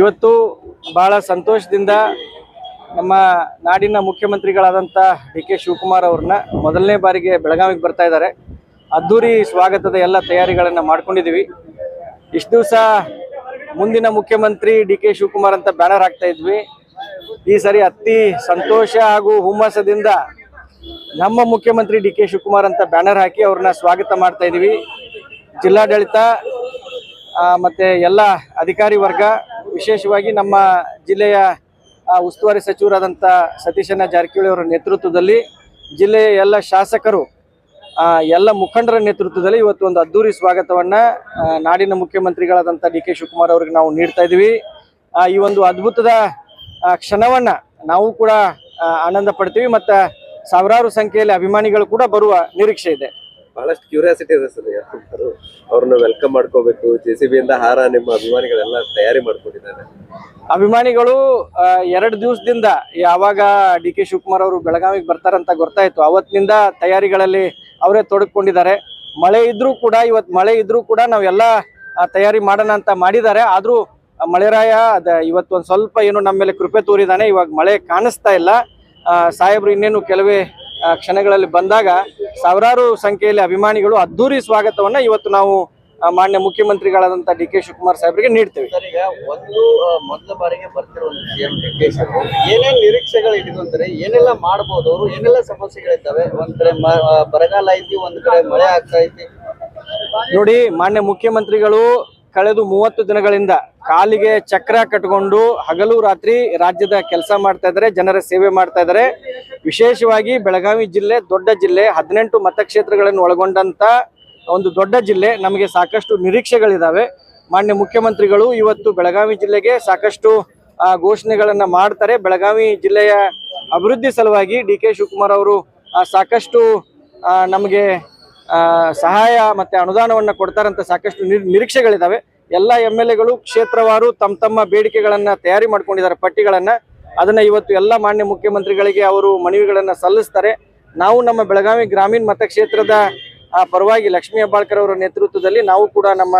ಇವತ್ತು ಬಹಳ ಸಂತೋಷದಿಂದ ನಮ್ಮ ನಾಡಿನ ಮುಖ್ಯಮಂತ್ರಿಗಳಾದಂಥ ಡಿ.ಕೆ. ಶಿವಕುಮಾರ್ ಅವ್ರನ್ನ ಮೊದಲನೇ ಬಾರಿಗೆ ಬೆಳಗಾವಿಗೆ ಬರ್ತಾ ಇದ್ದಾರೆ. ಅದ್ದೂರಿ ಸ್ವಾಗತದ ಎಲ್ಲ ತಯಾರಿಗಳನ್ನು ಮಾಡ್ಕೊಂಡಿದ್ದೀವಿ. ಇಷ್ಟು ದಿವಸ ಮುಂದಿನ ಮುಖ್ಯಮಂತ್ರಿ ಡಿ.ಕೆ. ಶಿವಕುಮಾರ್ ಅಂತ ಬ್ಯಾನರ್ ಹಾಕ್ತಾ ಇದ್ವಿ. ಈ ಸರಿ ಅತಿ ಸಂತೋಷ ಹಾಗೂ ಹುಮ್ಮಸದಿಂದ ನಮ್ಮ ಮುಖ್ಯಮಂತ್ರಿ ಡಿ.ಕೆ. ಶಿವಕುಮಾರ್ ಅಂತ ಬ್ಯಾನರ್ ಹಾಕಿ ಅವ್ರನ್ನ ಸ್ವಾಗತ ಮಾಡ್ತಾ ಇದ್ದೀವಿ. ಜಿಲ್ಲಾಡಳಿತ ಮತ್ತು ಎಲ್ಲ ಅಧಿಕಾರಿ ವರ್ಗ, ವಿಶೇಷವಾಗಿ ನಮ್ಮ ಜಿಲ್ಲೆಯ ಉಸ್ತುವಾರಿ ಸಚಿವರಾದಂಥ ಸತೀಶಣ್ಣ ಜಾರಕಿಹೊಳಿ ಅವರ ನೇತೃತ್ವದಲ್ಲಿ, ಜಿಲ್ಲೆಯ ಎಲ್ಲ ಶಾಸಕರು, ಎಲ್ಲ ಮುಖಂಡರ ನೇತೃತ್ವದಲ್ಲಿ ಇವತ್ತು ಒಂದು ಅದ್ದೂರಿ ಸ್ವಾಗತವನ್ನು ನಾಡಿನ ಮುಖ್ಯಮಂತ್ರಿಗಳಾದಂಥ ಡಿ.ಕೆ. ಶಿವಕುಮಾರ್ ಅವರಿಗೆ ನಾವು ನೀಡ್ತಾ ಇದ್ದೀವಿ. ಈ ಒಂದು ಅದ್ಭುತದ ಕ್ಷಣವನ್ನು ನಾವು ಕೂಡ ಆನಂದ ಪಡ್ತೀವಿ ಮತ್ತು ಸಾವಿರಾರು ಸಂಖ್ಯೆಯಲ್ಲಿ ಅಭಿಮಾನಿಗಳು ಕೂಡ ಬರುವ ನಿರೀಕ್ಷೆ ಇದೆ. ಬಹಳಷ್ಟು ಕ್ಯೂರಿಯಾಸಿಟಿ ಇದೆ ಸರ್. ಅವ್ರನ್ನ ವೆಲ್ಕಮ್ ಮಾಡ್ಕೋಬೇಕು. JCB ಇಂದ ಹಾರ ನಿಮ್ಮ ಅಭಿಮಾನಿಗಳೆಲ್ಲ ತಯಾರಿ ಮಾಡ್ಕೊಂಡಿದ್ದಾರೆ. ಅಭಿಮಾನಿಗಳು 2 ದಿವಸದಿಂದ ಯಾವಾಗ ಡಿ.ಕೆ. ಶಿವಕುಮಾರ್ ಅವರು ಬೆಳಗಾವಿಗೆ ಬರ್ತಾರಂತ ಗೊತ್ತಾಯ್ತು, ಅವತ್ತಿನಿಂದ ತಯಾರಿಗಳಲ್ಲಿ ಅವರೇ ತೊಡಗಿಕೊಂಡಿದ್ದಾರೆ. ಮಳೆ ಇದ್ರೂ ಕೂಡ, ಇವತ್ತು ಮಳೆ ಇದ್ರೂ ಕೂಡ ನಾವೆಲ್ಲ ತಯಾರಿ ಮಾಡೋಣ ಅಂತ ಮಾಡಿದ್ದಾರೆ. ಆದರೂ ಮಳೆರಾಯ ಇವತ್ತು ಒಂದು ಸ್ವಲ್ಪ ಏನು ನಮ್ಮ ಮೇಲೆ ಕೃಪೆ ತೋರಿದ್ದಾನೆ. ಇವಾಗ ಮಳೆ ಕಾಣಿಸ್ತಾ ಇಲ್ಲ. ಸಾಹೇಬರು ಇನ್ನೇನು ಕೆಲವೇ ಕ್ಷಣಗಳಲ್ಲಿ ಬಂದಾಗ ಸಾವಿರಾರು ಸಂಖ್ಯೆಯಲ್ಲಿ ಅಭಿಮಾನಿಗಳು ಅದ್ದೂರಿ ಸ್ವಾಗತವನ್ನ ಇವತ್ತು ನಾವು ಮಾನ್ಯ ಮುಖ್ಯಮಂತ್ರಿಗಳಾದಂಥ ಡಿ.ಕೆ. ಶಿವಕುಮಾರ್ ಸಾಹೇಬರಿಗೆ ನೀಡ್ತೇವೆ. ಒಂದು ಮೊದಲ ಬಾರಿಗೆ ಬರ್ತಿರುವಂತ CM ಡಿ.ಕೆ. ಶಿವಕುಮಾರ್ ಏನೇನು ನಿರೀಕ್ಷೆಗಳು ಇಟ್ಕೊಂತಾರೆ, ಏನೆಲ್ಲ ಮಾಡ್ಬೋದು, ಅವರು ಏನೆಲ್ಲ ಸಮಸ್ಯೆಗಳಿದ್ದಾವೆ? ಒಂದ್ ಕಡೆ ಬರಗಾಲ ಐತಿ, ಒಂದ್ ಕಡೆ ಮಳೆ ಆಗ್ತಾ ಐತಿ. ನೋಡಿ, ಮಾನ್ಯ ಮುಖ್ಯಮಂತ್ರಿಗಳು ಕಳೆದು 30 ದಿನಗಳಿಂದ ಕಾಲಿಗೆ ಚಕ್ರ ಕಟ್ಕೊಂಡು ಹಗಲು ರಾತ್ರಿ ರಾಜ್ಯದ ಕೆಲಸ ಮಾಡ್ತಾ ಇದ್ದಾರೆ, ಜನರ ಸೇವೆ ಮಾಡ್ತಾ ಇದ್ದಾರೆ. ವಿಶೇಷವಾಗಿ ಬೆಳಗಾವಿ ಜಿಲ್ಲೆ ದೊಡ್ಡ ಜಿಲ್ಲೆ, 18 ಮತಕ್ಷೇತ್ರಗಳನ್ನು ಒಳಗೊಂಡಂತ ಒಂದು ದೊಡ್ಡ ಜಿಲ್ಲೆ. ನಮಗೆ ಸಾಕಷ್ಟು ನಿರೀಕ್ಷೆಗಳಿದಾವೆ. ಮಾನ್ಯ ಮುಖ್ಯಮಂತ್ರಿಗಳು ಇವತ್ತು ಬೆಳಗಾವಿ ಜಿಲ್ಲೆಗೆ ಸಾಕಷ್ಟು ಘೋಷಣೆಗಳನ್ನ ಮಾಡ್ತಾರೆ. ಬೆಳಗಾವಿ ಜಿಲ್ಲೆಯ ಅಭಿವೃದ್ಧಿ ಸಲುವಾಗಿ ಡಿ.ಕೆ. ಶಿವಕುಮಾರ್ ಅವರು ಸಾಕಷ್ಟು ನಮಗೆ ಸಹಾಯ ಮತ್ತೆ ಅನುದಾನವನ್ನು ಕೊಡ್ತಾರಂತ ಸಾಕಷ್ಟು ನಿರೀಕ್ಷೆಗಳಿದಾವೆ. ಎಲ್ಲ MLAಗಳು ಕ್ಷೇತ್ರವಾರು ತಮ್ಮ ಬೇಡಿಕೆಗಳನ್ನ ತಯಾರಿ ಮಾಡ್ಕೊಂಡಿದ್ದಾರೆ, ಪಟ್ಟಿಗಳನ್ನ. ಅದನ್ನ ಇವತ್ತು ಎಲ್ಲ ಮಾನ್ಯ ಮುಖ್ಯಮಂತ್ರಿಗಳಿಗೆ ಅವರು ಮನವಿಗಳನ್ನ ಸಲ್ಲಿಸ್ತಾರೆ. ನಾವು ನಮ್ಮ ಬೆಳಗಾವಿ ಗ್ರಾಮೀಣ ಮತಕ್ಷೇತ್ರದ ಪರವಾಗಿ ಲಕ್ಷ್ಮೀ ಹೆಬ್ಬಾಳ್ಕರ್ ಅವರ ನೇತೃತ್ವದಲ್ಲಿ ನಾವು ಕೂಡ ನಮ್ಮ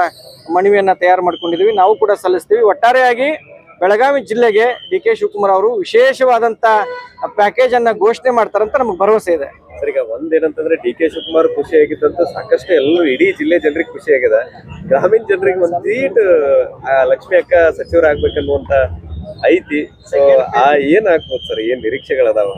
ಮನವಿಯನ್ನ ತಯಾರು ಮಾಡ್ಕೊಂಡಿದ್ದೀವಿ, ನಾವು ಕೂಡ ಸಲ್ಲಿಸ್ತೀವಿ. ಒಟ್ಟಾರೆಯಾಗಿ ಬೆಳಗಾವಿ ಜಿಲ್ಲೆಗೆ ಡಿ.ಕೆ. ಶಿವಕುಮಾರ್ ಅವರು ವಿಶೇಷವಾದಂತ ಪ್ಯಾಕೇಜ್ ಅನ್ನ ಘೋಷಣೆ ಮಾಡ್ತಾರಂತ ನಮಗೆ ಭರವಸೆ ಇದೆ. ಸರ್, ಈಗ ಒಂದೇನಂತಂದ್ರೆ ಡಿ.ಕೆ. ಶಿವಕುಮಾರ್ ಖುಷಿಯಾಗಿದ್ದಂತ ಸಾಕಷ್ಟು ಎಲ್ಲರೂ ಇಡೀ ಜಿಲ್ಲೆ ಜನರಿಗೆ ಖುಷಿಯಾಗಿದೆ. ಗ್ರಾಮೀಣ ಜನರಿಗೆ ಒಂದು ಸೀಟ್ ಲಕ್ಷ್ಮಿ ಅಕ್ಕ ಸಚಿವರಾಗ್ಬೇಕನ್ನುವಂತ ಐತಿ. ಸೊ ಏನ್ ಆಗ್ಬೋದು ಸರ್, ಏನ್ ನಿರೀಕ್ಷೆಗಳದಾವ?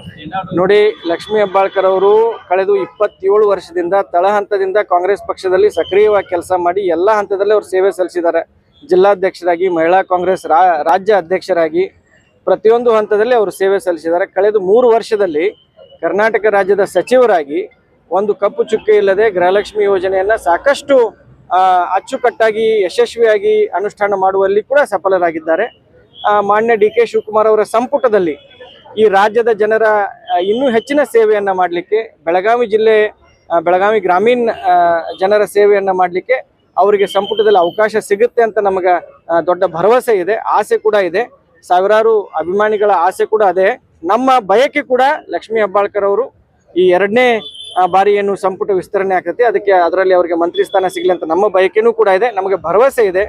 ನೋಡಿ, ಲಕ್ಷ್ಮೀ ಹೆಬ್ಬಾಳ್ಕರ್ ಅವರು ಕಳೆದು 27 ವರ್ಷದಿಂದ ತಳಹಂತದಿಂದ ಕಾಂಗ್ರೆಸ್ ಪಕ್ಷದಲ್ಲಿ ಸಕ್ರಿಯವಾಗಿ ಕೆಲಸ ಮಾಡಿ ಎಲ್ಲ ಹಂತದಲ್ಲಿ ಅವರು ಸೇವೆ ಸಲ್ಲಿಸಿದ್ದಾರೆ. ಜಿಲ್ಲಾಧ್ಯಕ್ಷರಾಗಿ, ಮಹಿಳಾ ಕಾಂಗ್ರೆಸ್ ರಾಜ್ಯ ಅಧ್ಯಕ್ಷರಾಗಿ ಪ್ರತಿಯೊಂದು ಹಂತದಲ್ಲಿ ಅವರು ಸೇವೆ ಸಲ್ಲಿಸಿದ್ದಾರೆ. ಕಳೆದ 3 ವರ್ಷದಲ್ಲಿ ಕರ್ನಾಟಕ ರಾಜ್ಯದ ಸಚಿವರಾಗಿ ಒಂದು ಕಪ್ಪು ಚುಕ್ಕೆ ಇಲ್ಲದೆ ಗೃಹಲಕ್ಷ್ಮಿ ಯೋಜನೆಯನ್ನ ಸಾಕಷ್ಟು ಅಚ್ಚುಕಟ್ಟಾಗಿ ಯಶಸ್ವಿಯಾಗಿ ಅನುಷ್ಠಾನ ಮಾಡುವಲ್ಲಿ ಕೂಡ ಸಫಲರಾಗಿದ್ದಾರೆ. ಮಾನ್ಯ ಡಿ.ಕೆ. ಶಿವಕುಮಾರ್ ಅವರ ಸಂಪುಟದಲ್ಲಿ ಈ ರಾಜ್ಯದ ಜನರ ಇನ್ನೂ ಹೆಚ್ಚಿನ ಸೇವೆಯನ್ನು ಮಾಡಲಿಕ್ಕೆ, ಬೆಳಗಾವಿ ಜಿಲ್ಲೆ ಬೆಳಗಾವಿ ಗ್ರಾಮೀಣ ಜನರ ಸೇವೆಯನ್ನು ಮಾಡಲಿಕ್ಕೆ ಅವರಿಗೆ ಸಂಪುಟದಲ್ಲಿ ಅವಕಾಶ ಸಿಗುತ್ತೆ ಅಂತ ನಮಗೆ ದೊಡ್ಡ ಭರವಸೆ ಇದೆ, ಆಸೆ ಕೂಡ ಇದೆ. ಸಾವಿರಾರು ಅಭಿಮಾನಿಗಳ ಆಸೆ ಕೂಡ ಅದೇ. ನಮ್ಮ ಬಯಕೆ ಕೂಡ ಲಕ್ಷ್ಮೀ ಹೆಬ್ಬಾಳ್ಕರ್ ಅವರು ಈ 2ನೇ ಬಾರಿ ಏನು ಸಂಪುಟ ವಿಸ್ತರಣೆ ಆಗ್ತೈತಿ, ಅದರಲ್ಲಿ ಅವರಿಗೆ ಮಂತ್ರಿ ಸ್ಥಾನ ಸಿಗಲಿ ಅಂತ ನಮ್ಮ ಬಯಕೆನೂ ಕೂಡ ಇದೆ. ನಮಗೆ ಭರವಸೆ ಇದೆ.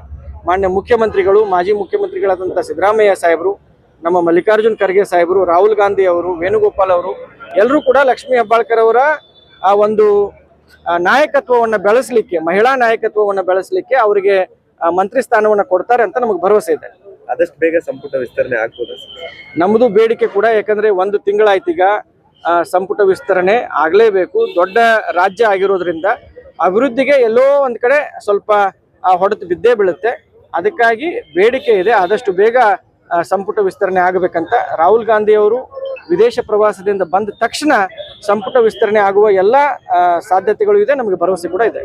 ಮಾನ್ಯ ಮುಖ್ಯಮಂತ್ರಿಗಳು, ಮಾಜಿ ಮುಖ್ಯಮಂತ್ರಿಗಳಾದಂಥ ಸಿದ್ದರಾಮಯ್ಯ ಸಾಹೇಬರು, ನಮ್ಮ ಮಲ್ಲಿಕಾರ್ಜುನ್ ಖರ್ಗೆ ಸಾಹೇಬರು, ರಾಹುಲ್ ಗಾಂಧಿ ಅವರು, ವೇಣುಗೋಪಾಲ್ ಅವರು ಎಲ್ಲರೂ ಕೂಡ ಲಕ್ಷ್ಮೀ ಹೆಬ್ಬಾಳ್ಕರ್ ಅವರ ಆ ಒಂದು ನಾಯಕತ್ವವನ್ನು ಬೆಳೆಸಲಿಕ್ಕೆ, ಮಹಿಳಾ ನಾಯಕತ್ವವನ್ನು ಬೆಳೆಸಲಿಕ್ಕೆ ಅವರಿಗೆ ಮಂತ್ರಿ ಸ್ಥಾನವನ್ನು ಕೊಡ್ತಾರೆ ಅಂತ ನಮಗೆ ಭರವಸೆ ಇದೆ. ಆದಷ್ಟು ಬೇಗ ಸಂಪುಟ ವಿಸ್ತರಣೆ ಆಗ್ಬೋದು. ನಮ್ಮದು ಬೇಡಿಕೆ ಕೂಡ, ಯಾಕಂದ್ರೆ 1 ತಿಂಗಳಾಯ್ತು ಈಗ ಸಂಪುಟ ವಿಸ್ತರಣೆ ಆಗಲೇಬೇಕು. ದೊಡ್ಡ ರಾಜ್ಯ ಆಗಿರೋದ್ರಿಂದ ಅಭಿವೃದ್ಧಿಗೆ ಎಲ್ಲೋ ಒಂದು ಕಡೆ ಸ್ವಲ್ಪ ಹೊಡೆತು ಬಿದ್ದೇ ಬೀಳುತ್ತೆ. ಅದಕ್ಕಾಗಿ ಬೇಡಿಕೆ ಇದೆ, ಆದಷ್ಟು ಬೇಗ ಸಂಪುಟ ವಿಸ್ತರಣೆ ಆಗಬೇಕಂತ. ರಾಹುಲ್ ಗಾಂಧಿ ಅವರು ವಿದೇಶ ಪ್ರವಾಸದಿಂದ ಬಂದ ತಕ್ಷಣ ಸಂಪುಟ ವಿಸ್ತರಣೆ ಆಗುವ ಎಲ್ಲ ಸಾಧ್ಯತೆಗಳು ಇದೆ, ನಮಗೆ ಭರವಸೆ ಕೂಡ ಇದೆ.